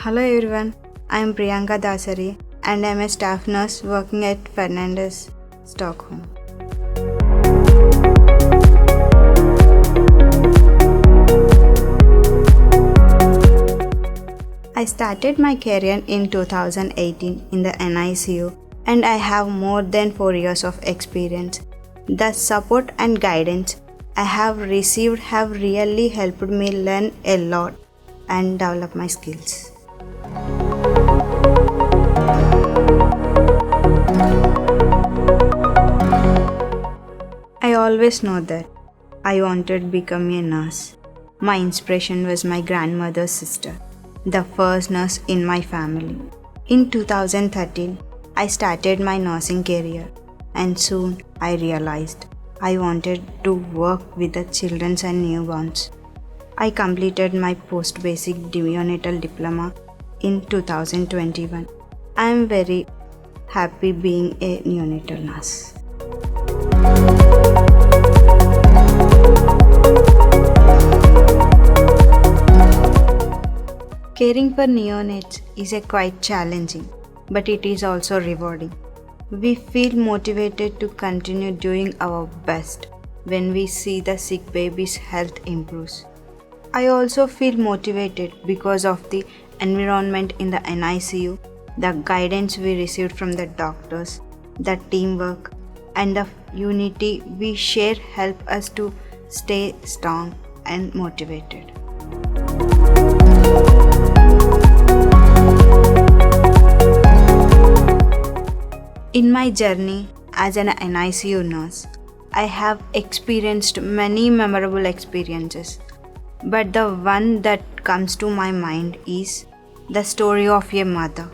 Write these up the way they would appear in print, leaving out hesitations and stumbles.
Hello everyone, I am Priyanka Dasari and I am a staff nurse working at Fernandez Stork Home. I started my career in 2018 in the NICU and I have more than 4 years of experience. The support and guidance I have received have really helped me learn a lot and develop my skills. I always know that I wanted to become a nurse. My inspiration was my grandmother's sister, the first nurse in my family. In 2013, I started my nursing career and soon I realized I wanted to work with the children and newborns. I completed my post-basic neonatal diploma in 2021. I am very happy being a neonatal nurse. Caring for neonates is quite challenging, but it is also rewarding. We feel motivated to continue doing our best when we see the sick baby's health improves. I also feel motivated because of the environment in the NICU, the guidance we received from the doctors, the teamwork, and the unity we share help us to stay strong and motivated. In my journey as an NICU nurse, I have experienced many memorable experiences, but the one that comes to my mind is the story of a mother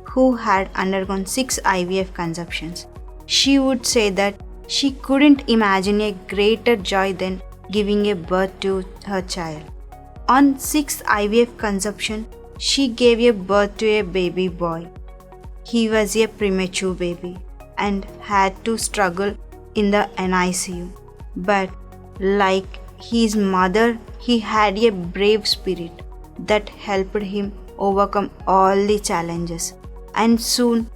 who had undergone 6 IVF conceptions. She would say that she couldn't imagine a greater joy than giving a birth to her child. On 6th IVF conception, she gave a birth to a baby boy. He was a premature baby and had to struggle in the NICU. But like his mother, he had a brave spirit that helped him overcome all the challenges. And soon,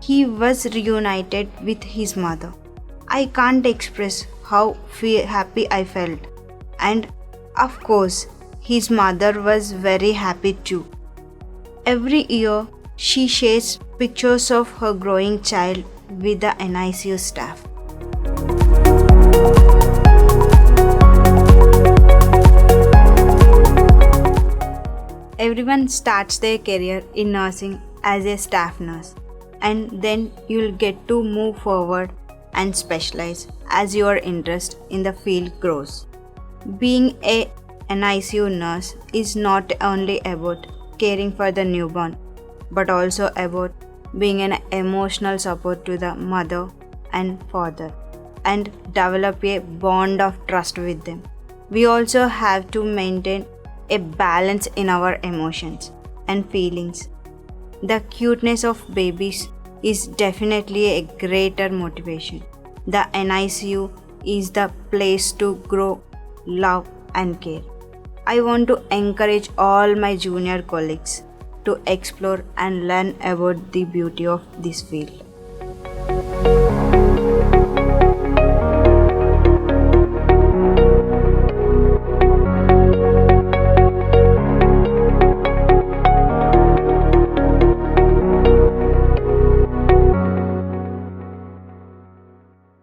he was reunited with his mother. I can't express how happy I felt. And of course, his mother was very happy too. Every year, she shares pictures of her growing child with the NICU staff. Everyone starts their career in nursing as a staff nurse, and then you'll get to move forward and specialize as your interest in the field grows. Being a NICU nurse is not only about caring for the newborn, but also about being an emotional support to the mother and father and develop a bond of trust with them. We also have to maintain a balance in our emotions and feelings. The cuteness of babies is definitely a greater motivation. The NICU is the place to grow, love and care. I want to encourage all my junior colleagues to explore and learn about the beauty of this field.